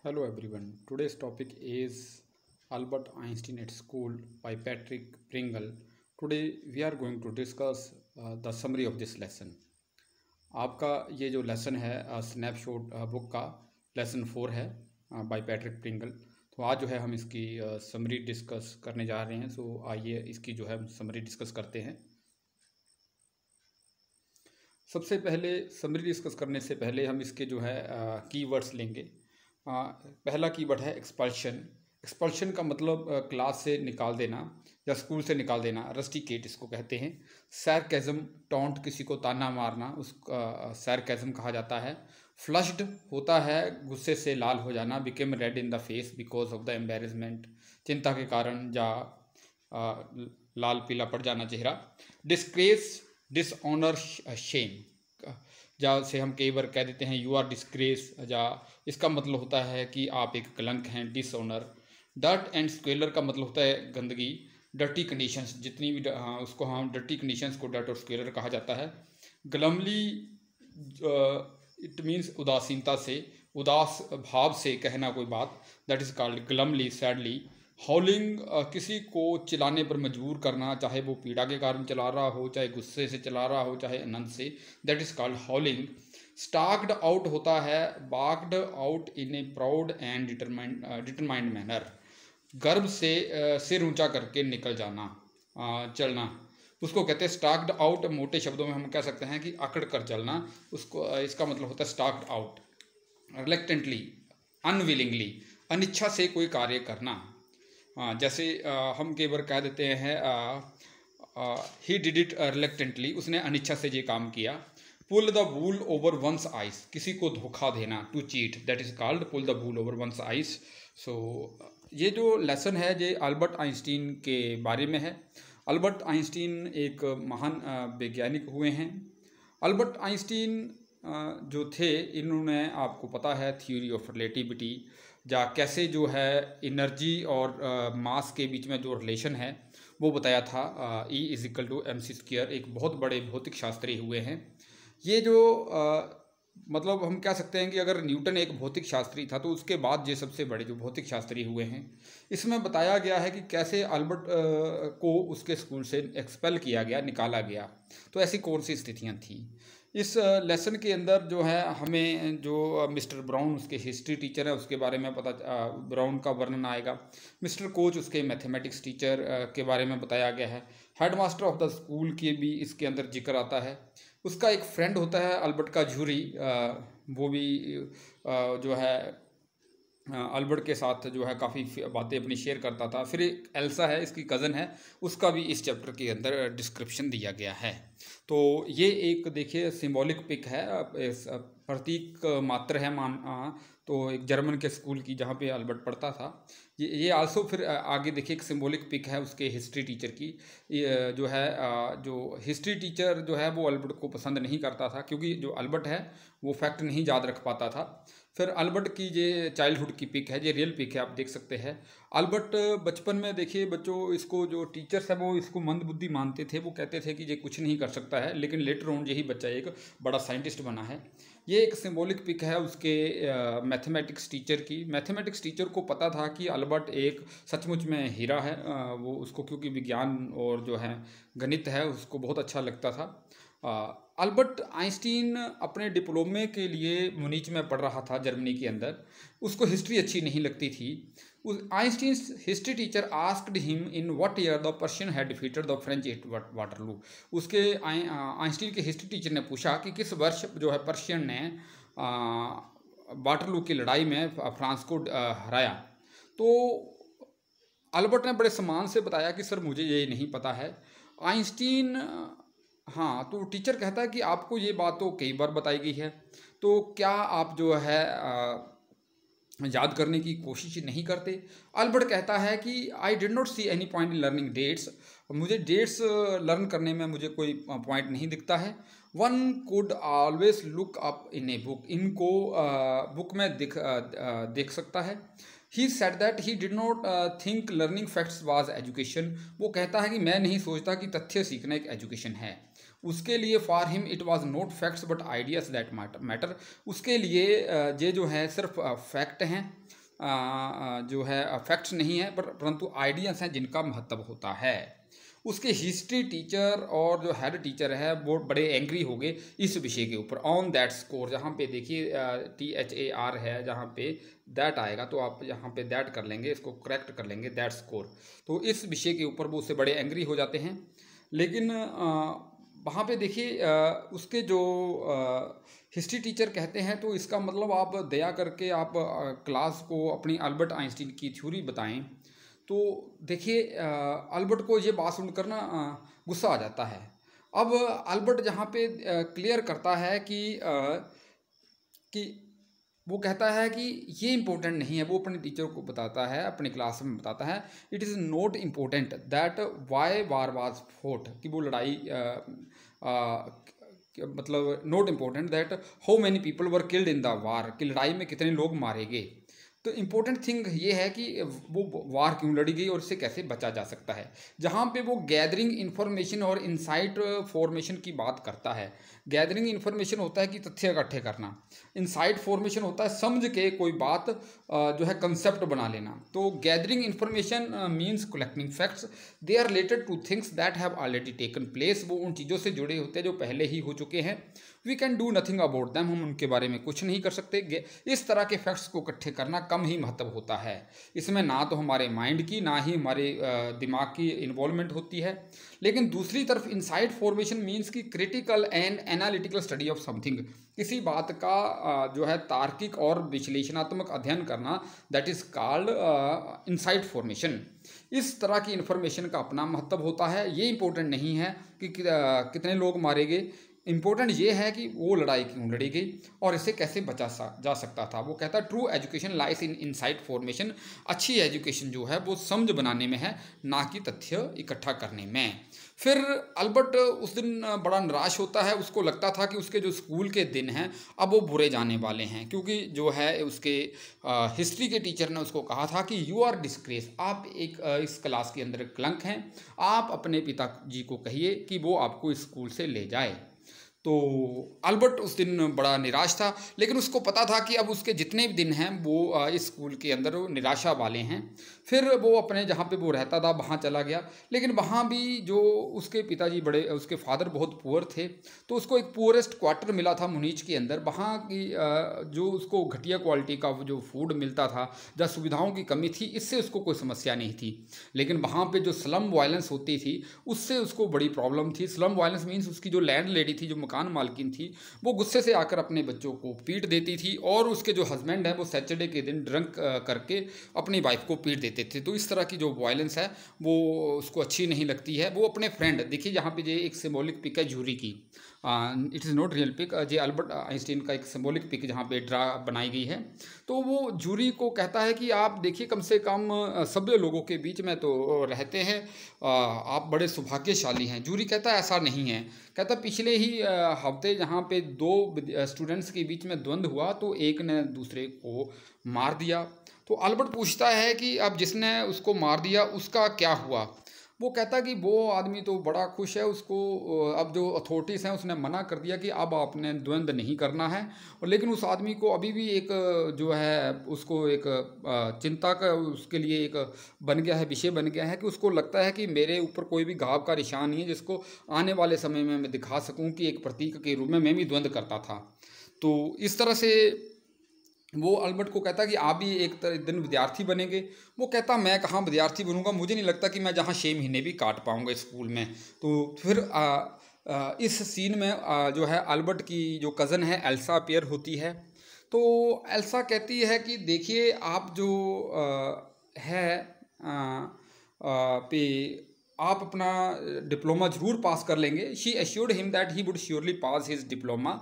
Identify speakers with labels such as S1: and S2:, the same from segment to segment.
S1: Hello everyone. Today's topic is Albert Einstein at School by Patrick Pringle. Today we are going to discuss the summary of this lesson. आपका ये जो lesson है snapshot book का lesson 4 है bye Patrick Pringle. तो आज जो है हम इसकी समरी डिस्कस करने जा रहे हैं। सो आइए इसकी जो है समरी डिस्कस करते हैं। सबसे पहले समरी डिस्कस करने से पहले हम इसके जो है कीवर्ड्स लेंगे। पहला कीवर्ड है एक्सपल्शन। एक्सपल्शन का मतलब क्लास से निकाल देना या स्कूल से निकाल देना, रस्टिकेट इसको कहते हैं। सैरकेज़म, टॉन्ट, किसी को ताना मारना, उसका सैरकेज़म कहा जाता है। फ्लश्ड होता है गुस्से से लाल हो जाना। Became red in the face because of the embarrassment, चिंता के कारण या लाल पीला पड़ जाना चेहरा। डिस्ग्रेस, डिसऑनर, शेम, जैसे हम कई बार कह देते हैं यू आर डिस्ग्रेस, या इसका मतलब होता है कि आप एक कलंक हैं, डिसऑनर। डर्ट एंड स्क्वेलर का मतलब होता है गंदगी। डर्टी कंडीशंस, जितनी भी उसको हम डर्टी कंडीशंस को डर्ट और स्क्वेलर कहा जाता है। ग्लमली, इट मीन्स उदासीनता से, उदास भाव से कहना कोई बात, that is called glumly, sadly. Howling, किसी को चिल्लाने पर मजबूर करना, चाहे वो पीड़ा के कारण चला रहा हो, चाहे गुस्से से चला रहा हो, चाहे आनंद से, that is called howling. Stalked out होता है balked out in a proud and determined manner, गर्व से सिर ऊंचा करके निकल जाना, चलना, उसको कहते हैं स्टाक्ड आउट। मोटे शब्दों में हम कह सकते हैं कि अकड़ कर चलना, उसको इसका मतलब होता है स्टाक्ड आउट। रिलेक्टेंटली, अनविलिंगली, अनिच्छा से कोई कार्य करना। जैसे हम कई बार कह देते हैं ही डिड इट रिलेक्टेंटली, उसने अनिच्छा से ये काम किया। Pull the wool over one's eyes, किसी को धोखा देना, to cheat, that is called pull the wool over one's eyes. So ये जो लेसन है ये अल्बर्ट आइंस्टीन के बारे में है। अल्बर्ट आइंस्टीन एक महान वैज्ञानिक हुए हैं। अल्बर्ट आइंस्टीन जो थे, इन्होंने आपको पता है थ्योरी ऑफ रिलेटिविटी, या कैसे जो है एनर्जी और मास के बीच में जो रिलेशन है वो बताया था। E is equal to mc²। एक बहुत बड़े भौतिक शास्त्री हुए हैं ये। जो मतलब हम कह सकते हैं कि अगर न्यूटन एक भौतिक शास्त्री था तो उसके बाद ये सबसे बड़े जो भौतिक शास्त्री हुए हैं। इसमें बताया गया है कि कैसे अल्बर्ट को उसके स्कूल से एक्सपेल किया गया, निकाला गया। तो ऐसी कौन सी स्थितियाँ थी। इस लेसन के अंदर जो है हमें जो मिस्टर ब्राउन, उसके हिस्ट्री टीचर है, उसके बारे में ब्राउन का वर्णन आएगा। मिस्टर कोच, उसके मैथमेटिक्स टीचर के बारे में बताया गया है। हेडमास्टर ऑफ द स्कूल के भी इसके अंदर जिक्र आता है। उसका एक फ्रेंड होता है अल्बर्ट का, जूरी, वो भी जो है अल्बर्ट के साथ जो है काफ़ी बातें अपनी शेयर करता था। फिर एक एल्सा है, इसकी कज़न है, उसका भी इस चैप्टर के अंदर डिस्क्रिप्शन दिया गया है। तो ये एक देखिए सिंबॉलिक पिक है, प्रतीक मात्र है तो एक जर्मन के स्कूल की जहाँ पे अल्बर्ट पढ़ता था। ये आल्सो फिर आगे देखिए एक सिंबॉलिक पिक है उसके हिस्ट्री टीचर की। जो है जो हिस्ट्री टीचर जो है वो अल्बर्ट को पसंद नहीं करता था, क्योंकि जो अल्बर्ट है वो फैक्ट नहीं याद रख पाता था। फिर अल्बर्ट की ये चाइल्डहुड की पिक है, ये रियल पिक है, आप देख सकते हैं। अल्बर्ट बचपन में देखिए बच्चों, इसको जो टीचर्स है वो इसको मंदबुद्धि मानते थे। वो कहते थे कि ये कुछ नहीं कर सकता है, लेकिन लेटर ऑन यही बच्चा एक बड़ा साइंटिस्ट बना है। ये एक सिंबॉलिक पिक है उसके मैथमेटिक्स टीचर की। मैथमेटिक्स टीचर को पता था कि अल्बर्ट एक सचमुच में हीरा है। वो उसको क्योंकि विज्ञान और जो है गणित है उसको बहुत अच्छा लगता था। अल्बर्ट आइंस्टीन अपने डिप्लोमे के लिए मुनीच में पढ़ रहा था जर्मनी के अंदर। उसको हिस्ट्री अच्छी नहीं लगती थी। उस Einstein history teacher asked him in what year the Persian had defeated the French eight Waterloo. उसके आइंस्टीन के हिस्ट्री टीचर ने पूछा कि किस वर्ष जो है पर्शियन ने वाटरलू की लड़ाई में फ्रांस को हराया। तो अल्बर्ट ने बड़े सम्मान से बताया कि सर मुझे ये नहीं पता है। आइंस्टीन, हाँ, तो टीचर कहता है कि आपको ये बात तो कई बार बताई गई है, तो क्या आप जो है याद करने की कोशिश नहीं करते। अल्बर्ट कहता है कि I did not see any point in learning dates, मुझे डेट्स लर्न करने में मुझे कोई पॉइंट नहीं दिखता है। One could always look up in a book, इनको बुक में देख सकता है। He said that he did not think learning facts was education, वो कहता है कि मैं नहीं सोचता कि तथ्य सीखना एक एजुकेशन है। उसके लिए for him it was not facts but ideas that matter, उसके लिए ये जो है सिर्फ फैक्ट हैं जो है फैक्ट्स नहीं है, परंतु आइडियाज़ हैं जिनका महत्व होता है। उसके हिस्ट्री टीचर और जो हेड टीचर है वो बड़े एंग्री हो गए इस विषय के ऊपर। ऑन दैट स्कोर, जहाँ पे देखिए THAR है, जहाँ पे दैट आएगा तो आप यहाँ पे दैट कर लेंगे, इसको करेक्ट कर लेंगे, दैट स्कोर। तो इस विषय के ऊपर वो उससे बड़े एंग्री हो जाते हैं। लेकिन वहाँ पे देखिए उसके जो हिस्ट्री टीचर कहते हैं, तो इसका मतलब आप दया करके आप क्लास को अपनी अल्बर्ट आइंस्टीन की थ्योरी बताएं। तो देखिए अल्बर्ट को ये बात सुनकर ना गुस्सा आ जाता है। अब अल्बर्ट जहाँ पे क्लियर करता है कि वो कहता है कि ये इम्पोर्टेंट नहीं है। वो अपने टीचर को बताता है, अपने क्लास में बताता है, it is not important that why war was fought, कि वो लड़ाई मतलब not important that how many people were killed in the war, कि लड़ाई में कितने लोग मारे गए। तो इम्पोर्टेंट थिंग ये है कि वो वार क्यों लड़ी गई और इससे कैसे बचा जा सकता है। जहाँ पे वो गैदरिंग इन्फॉर्मेशन और इनसाइट फॉर्मेशन की बात करता है। गैदरिंग इन्फॉर्मेशन होता है कि तथ्य इकट्ठे करना, इनसाइट फॉर्मेशन होता है समझ के कोई बात जो है कंसेप्ट बना लेना। तो gathering information means collecting facts, they are related to things that have already taken place. वो उन चीज़ों से जुड़े होते हैं जो पहले ही हो चुके हैं। We can do nothing about them, हम उनके बारे में कुछ नहीं कर सकते। इस तरह के फैक्ट्स को इकट्ठे करना कम ही महत्व होता है। इसमें ना तो हमारे माइंड की ना ही हमारे दिमाग की इन्वॉल्वमेंट होती है। लेकिन दूसरी तरफ इनसाइट फॉर्मेशन मीन्स की critical and analytical study of something, किसी बात का जो है तार्किक और विश्लेषणात्मक अध्ययन करना, that is called insight formation. इस तरह की इन्फॉर्मेशन का अपना महत्व होता है। ये इंपॉर्टेंट नहीं है कि कितने लोग मारे गए, इम्पोर्टेंट ये है कि वो लड़ाई क्यों लड़ी गई और इसे कैसे बचा जा सकता था। वो कहता है ट्रू एजुकेशन लाइस इन इनसाइट फॉर्मेशन, अच्छी एजुकेशन जो है वो समझ बनाने में है, ना कि तथ्य इकट्ठा करने में। फिर अल्बर्ट उस दिन बड़ा निराश होता है। उसको लगता था कि उसके जो स्कूल के दिन हैं अब वो बुरे जाने वाले हैं, क्योंकि जो है उसके हिस्ट्री के टीचर ने उसको कहा था कि यू आर डिस्ग्रेस, आप एक इस क्लास के अंदर कलंक हैं, आप अपने पिताजी को कहिए कि वो आपको इस स्कूल से ले जाए। तो अल्बर्ट उस दिन बड़ा निराश था, लेकिन उसको पता था कि अब उसके जितने भी दिन हैं वो इस स्कूल के अंदर वो निराशा वाले हैं। फिर वो अपने जहाँ पे वो रहता था वहाँ चला गया, लेकिन वहाँ भी जो उसके पिताजी बड़े, उसके फादर बहुत पुअर थे, तो उसको एक पुअरेस्ट क्वार्टर मिला था मुनीच के अंदर। वहाँ की जो उसको घटिया क्वालिटी का जो फूड मिलता था, जहाँ सुविधाओं की कमी थी, इससे उसको कोई समस्या नहीं थी। लेकिन वहाँ पे जो स्लम वायलेंस होती थी उससे उसको बड़ी प्रॉब्लम थी। स्लम वायलेंस मीन्स उसकी जो लैंड लेडी थी, जो मकान मालकिन थी, वो गुस्से से आकर अपने बच्चों को पीट देती थी, और उसके जो हस्बैंड है वो सैटरडे के दिन ड्रंक करके अपनी वाइफ को पीट देते थे। तो इस तरह की जो वायलेंस है वो उसको अच्छी नहीं लगती है। वो अपने फ्रेंड, देखिए यहाँ पे ये एक सिंबॉलिक पिक है जूरी की, it is not real pic, ये अल्बर्ट आइंस्टीन का एक सिंबॉलिक पिक जहाँ पे ड्रा बनाई गई है। तो वो जूरी को कहता है कि आप देखिए कम से कम सभ्य लोगों के बीच में तो रहते हैं, आप बड़े सौभाग्यशाली हैं। जूरी कहता है ऐसा नहीं है। कहता पिछले ही हफ्ते जहाँ पे दो स्टूडेंट्स के बीच में द्वंद्व हुआ तो एक ने दूसरे को मार दिया। तो अल्बर्ट पूछता है कि अब जिसने उसको मार दिया उसका क्या हुआ। वो कहता कि वो आदमी तो बड़ा खुश है, उसको अब जो अथॉरिटीज़ हैं उसने मना कर दिया कि अब आपने द्वंद्व नहीं करना है। और लेकिन उस आदमी को अभी भी एक जो है उसको एक चिंता का उसके लिए एक बन गया है, विषय बन गया है कि उसको लगता है कि मेरे ऊपर कोई भी घाव का निशान नहीं है जिसको आने वाले समय में मैं दिखा सकूं कि एक प्रतीक के रूप में मैं भी द्वंद्व करता था। तो इस तरह से वो अल्बर्ट को कहता कि आप भी एक दिन विद्यार्थी बनेंगे। वो कहता मैं कहाँ विद्यार्थी बनूंगा, मुझे नहीं लगता कि मैं जहाँ 6 महीने भी काट पाऊंगा स्कूल में। तो फिर इस सीन में जो है अल्बर्ट की जो कज़न है एल्सा अपीयर होती है। तो एल्सा कहती है कि देखिए आप जो है पे आप अपना डिप्लोमा ज़रूर पास कर लेंगे। She assured him that he would surely pass his diploma.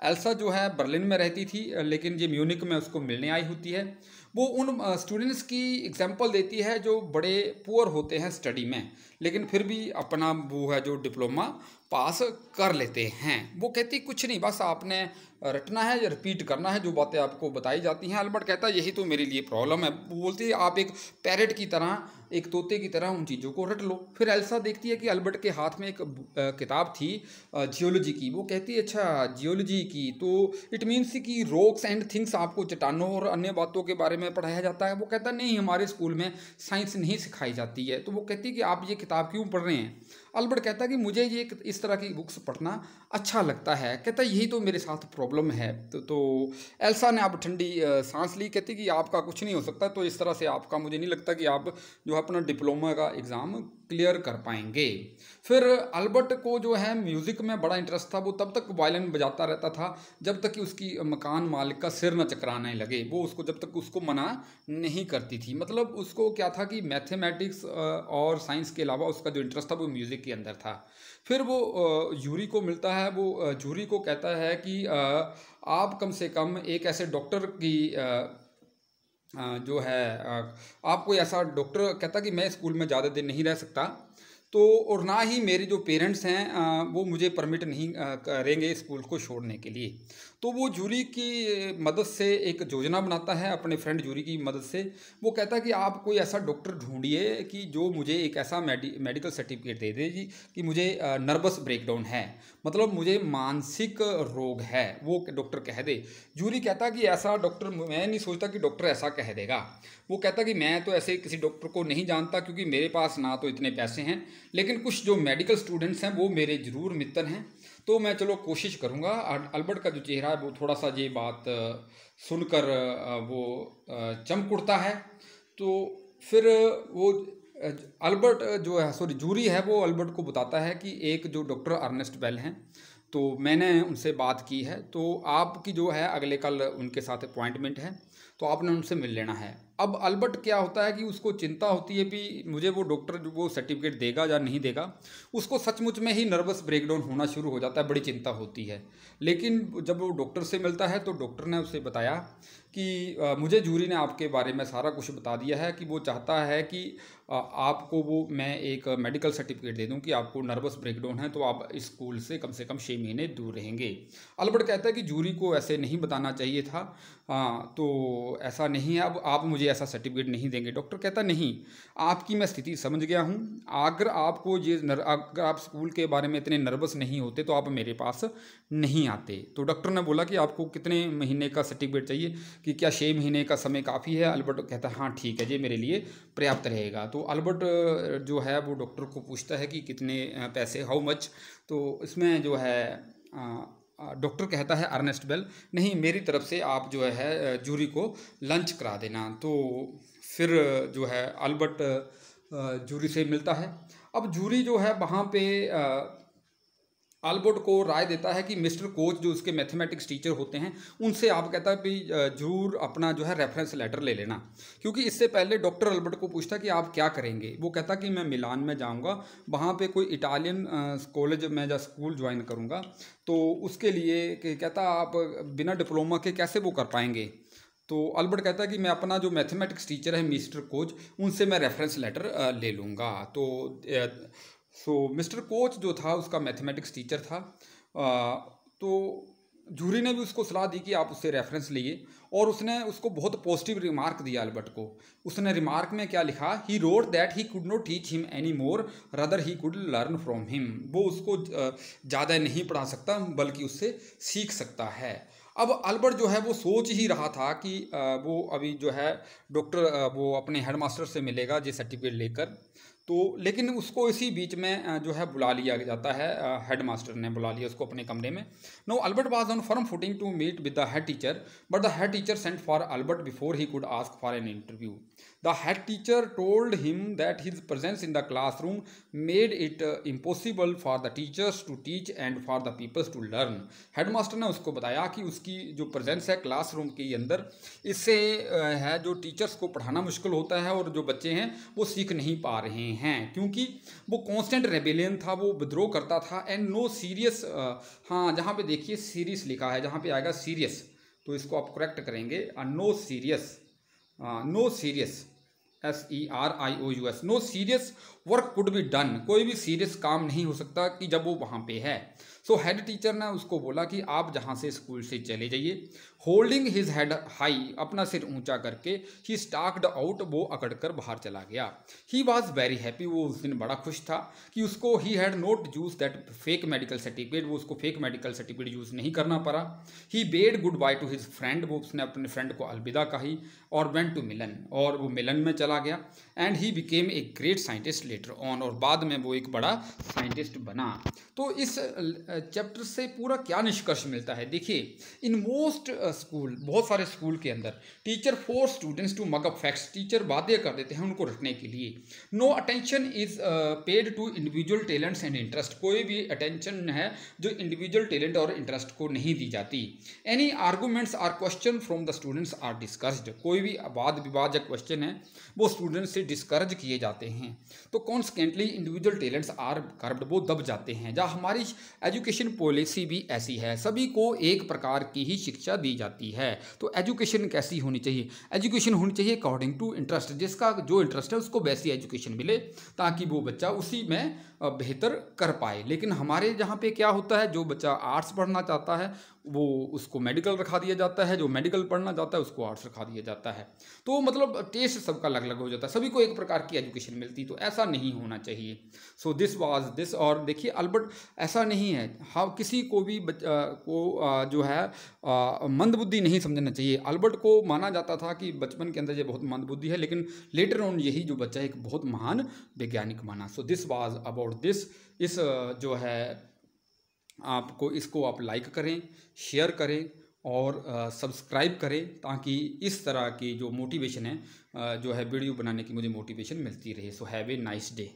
S1: Elsa जो है बर्लिन में रहती थी, लेकिन ये म्यूनिक में उसको मिलने आई होती है। वो उन स्टूडेंट्स की एग्जांपल देती है जो बड़े पुअर होते हैं स्टडी में, लेकिन फिर भी अपना वो है जो डिप्लोमा पास कर लेते हैं। वो कहती कुछ नहीं, बस आपने रटना है या रिपीट करना है जो बातें आपको बताई जाती हैं। अल्बर्ट कहता है यही तो मेरे लिए प्रॉब्लम है। वो बोलती है आप एक पैरेट की तरह, एक तोते की तरह उन चीज़ों को रट लो। फिर एल्सा देखती है कि अल्बर्ट के हाथ में एक किताब थी जियोलॉजी की। वो कहती है अच्छा जियोलॉजी की, तो इट मीन्स कि रॉक्स एंड थिंग्स आपको चट्टानों और अन्य बातों के बारे में पढ़ाया जाता है। वो कहता नहीं, हमारे स्कूल में साइंस नहीं सिखाई जाती है। तो वो कहती है कि आप ये किताब क्यों पढ़ रहे हैं। अल्बर्ट कहता है कि मुझे ये इस तरह की बुक्स पढ़ना अच्छा लगता है। कहता है यही तो मेरे साथ प्रॉब्लम है। तो एल्सा ने अब ठंडी सांस ली। कहती कि आपका कुछ नहीं हो सकता, तो इस तरह से आपका मुझे नहीं लगता कि आप जो है अपना डिप्लोमा का एग्ज़ाम क्लियर कर पाएंगे। फिर अल्बर्ट को जो है म्यूज़िक में बड़ा इंटरेस्ट था। वो तब तक वायलिन बजाता रहता था जब तक कि उसकी मकान मालिक का सिर न चकराने लगे। वो उसको जब तक उसको मना नहीं करती थी। मतलब उसको क्या था कि मैथमेटिक्स और साइंस के अलावा उसका जो इंटरेस्ट था वो म्यूज़िक के अंदर था। फिर वो जूरी को मिलता है। वो जूरी को कहता है कि आप कम से कम एक ऐसे डॉक्टर की जो है आप कोई ऐसा डॉक्टर, कहता कि मैं स्कूल में ज़्यादा दिन नहीं रह सकता, तो और ना ही मेरे जो पेरेंट्स हैं वो मुझे परमिट नहीं करेंगे स्कूल को छोड़ने के लिए। तो वो जूरी की मदद से एक योजना बनाता है, अपने फ्रेंड जूरी की मदद से। वो कहता है कि आप कोई ऐसा डॉक्टर ढूंढिए कि जो मुझे एक ऐसा मेडिकल सर्टिफिकेट दे दे जी कि मुझे नर्वस ब्रेकडाउन है, मतलब मुझे मानसिक रोग है, वो डॉक्टर कह दे। जूरी कहता कि ऐसा डॉक्टर, मैं नहीं सोचता कि डॉक्टर ऐसा कह देगा। वो कहता कि मैं तो ऐसे किसी डॉक्टर को नहीं जानता, क्योंकि मेरे पास ना तो इतने पैसे हैं, लेकिन कुछ जो मेडिकल स्टूडेंट्स हैं वो मेरे ज़रूर मित्र हैं, तो मैं चलो कोशिश करूँगा। अल्बर्ट का जो चेहरा है वो थोड़ा सा ये बात सुनकर वो चमक उठता है। तो फिर वो अल्बर्ट जो है, सॉरी जूरी है, वो अल्बर्ट को बताता है कि एक जो डॉक्टर अर्नेस्ट बेल हैं, तो मैंने उनसे बात की है, तो आपकी जो है अगले कल उनके साथ अपॉइंटमेंट है, तो आपने उनसे मिल लेना है। अब अल्बर्ट क्या होता है कि उसको चिंता होती है कि मुझे वो डॉक्टर जो वो सर्टिफिकेट देगा या नहीं देगा। उसको सचमुच में ही नर्वस ब्रेकडाउन होना शुरू हो जाता है, बड़ी चिंता होती है। लेकिन जब वो डॉक्टर से मिलता है तो डॉक्टर ने उसे बताया कि मुझे जूरी ने आपके बारे में सारा कुछ बता दिया है कि वो चाहता है कि आपको वो मैं एक मेडिकल सर्टिफिकेट दे दूं कि आपको नर्वस ब्रेकडाउन है, तो आप इस स्कूल से कम 6 महीने दूर रहेंगे। अल्बर्ट कहता है कि जूरी को ऐसे नहीं बताना चाहिए था, तो ऐसा नहीं है, अब आप मुझे ऐसा सर्टिफिकेट नहीं देंगे। डॉक्टर कहता नहीं, आपकी मैं स्थिति समझ गया हूँ। अगर आपको अगर आप स्कूल के बारे में इतने नर्वस नहीं होते तो आप मेरे पास नहीं आते। तो डॉक्टर ने बोला कि आपको कितने महीने का सर्टिफिकेट चाहिए, कि क्या 6 महीने का समय काफ़ी है। अल्बर्ट कहता है हाँ ठीक है, ये मेरे लिए पर्याप्त रहेगा। तो अल्बर्ट जो है वो डॉक्टर को पूछता है कि कितने पैसे, हाउ मच। तो इसमें जो है डॉक्टर कहता है अर्नेस्ट बेल, नहीं मेरी तरफ से आप जो है जूरी को लंच करा देना। तो फिर जो है अल्बर्ट जूरी से मिलता है। अब जूरी जो है वहाँ पे अल्बर्ट को राय देता है कि मिस्टर कोच जो उसके मैथमेटिक्स टीचर होते हैं उनसे आप, कहता है कि जरूर अपना जो है रेफरेंस लेटर ले लेना। क्योंकि इससे पहले डॉक्टर अल्बर्ट को पूछता कि आप क्या करेंगे। वो कहता कि मैं मिलान में जाऊंगा, वहाँ पे कोई इटालियन कॉलेज में या स्कूल ज्वाइन करूँगा, तो उसके लिए कहता आप बिना डिप्लोमा के कैसे वो कर पाएंगे। तो अल्बर्ट कहता है कि मैं अपना जो मैथमेटिक्स टीचर है मिस्टर कोच, उनसे मैं रेफरेंस लेटर ले लूँगा। तो मिस्टर कोच जो था उसका मैथमेटिक्स टीचर था। तो जूरी ने भी उसको सलाह दी कि आप उससे रेफरेंस लिए, और उसने उसको बहुत पॉजिटिव रिमार्क दिया अल्बर्ट को। उसने रिमार्क में क्या लिखा, he wrote that he could not teach him any more rather he could learn from him. वो उसको ज़्यादा नहीं पढ़ा सकता बल्कि उससे सीख सकता है। अब अल्बर्ट जो है वो सोच ही रहा था कि वो अभी जो है डॉक्टर वो अपने हेडमास्टर से मिलेगा ये सर्टिफिकेट लेकर। तो लेकिन उसको इसी बीच में जो है बुला लिया जाता है, हेडमास्टर ने बुला लिया उसको अपने कमरे में। No Albert was on firm footing to meet with the head teacher, but the head teacher sent for Albert before he could ask for an interview. The head teacher told him that his presence in the classroom made it impossible for the teachers to teach and for the pupils to learn. Headmaster ने उसको बताया कि उसकी जो presence है classroom के अंदर, इससे है जो टीचर्स को पढ़ाना मुश्किल होता है और जो बच्चे हैं वो सीख नहीं पा रहे हैं, क्योंकि वो कॉन्स्टेंट रेबेलियन था, वो विद्रोह करता था। एंड नो सीरियस, हाँ जहाँ पे देखिए सीरियस लिखा है, जहाँ पे आएगा सीरियस तो इसको आप करेक्ट करेंगे, no serious, no serious SERIOUS, no serious work could be done, कोई भी सीरियस काम नहीं हो सकता कि जब वो वहाँ पे है। सो हेड टीचर ने उसको बोला कि आप जहाँ से स्कूल से चले जाइए। होल्डिंग हिज हेड हाई, अपना सिर ऊंचा करके, ही स्टार्क्ड आउट, वो अकड़कर बाहर चला गया। ही वॉज वेरी हैप्पी, वो उस दिन बड़ा खुश था कि उसको he had not use that fake medical certificate, वो उसको फेक मेडिकल सर्टिफिकेट यूज़ नहीं करना पड़ा। He bade good bye to his friend, वो उसने अपने फ्रेंड को अलविदा कही और वेंट टू मिलन, और वो मिलन में चला गया। And he became a great scientist later on, और बाद में वो एक बड़ा साइंटिस्ट बना। तो इस चैप्टर से पूरा क्या निष्कर्ष मिलता है, देखिए, इन मोस्ट स्कूल, बहुत सारे स्कूल के अंदर teacher force students to mug up facts, teacher बातें कर देते हैं उनको रटने के लिए। No attention is paid to individual talents and interest, कोई भी अटेंशन है जो इंडिविजुअल टैलेंट और इंटरेस्ट को नहीं दी जाती। Any arguments or question from the students are discussed, कोई भी वाद विवाद या क्वेश्चन है वो स्टूडेंट्स से डिस्करेज किए जाते हैं। तो consequently individual talents are curbed, वो दब जाते हैं। जहाँ हमारी एजुकेशन पॉलिसी भी ऐसी है, सभी को एक प्रकार की ही शिक्षा दी जाती है। तो एजुकेशन कैसी होनी चाहिए, एजुकेशन होनी चाहिए अकॉर्डिंग टू इंटरेस्ट, जिसका जो इंटरेस्ट है उसको वैसी एजुकेशन मिले ताकि वो बच्चा उसी में बेहतर कर पाए। लेकिन हमारे यहाँ पे क्या होता है, जो बच्चा आर्ट्स पढ़ना चाहता है वो उसको मेडिकल रखा दिया जाता है, जो मेडिकल पढ़ना चाहता है उसको आर्ट्स रखा दिया जाता है। तो मतलब टेस्ट सबका अलग अलग हो जाता है, सभी को एक प्रकार की एजुकेशन मिलती, तो ऐसा नहीं होना चाहिए। So this was this. और देखिए अल्बर्ट ऐसा नहीं है, हाँ, किसी को भी जो है मंदबुद्धि नहीं समझना चाहिए। अल्बर्ट को माना जाता था कि बचपन के अंदर ये बहुत मंदबुद्धि है, लेकिन लेटर ऑन यही जो बच्चा एक बहुत महान वैज्ञानिक माना। So this was about this. इस जो है आपको, इसको आप लाइक करें, शेयर करें और सब्सक्राइब करें, ताकि इस तरह की जो मोटिवेशन है जो है वीडियो बनाने की मुझे मोटिवेशन मिलती रहे। So have a nice day.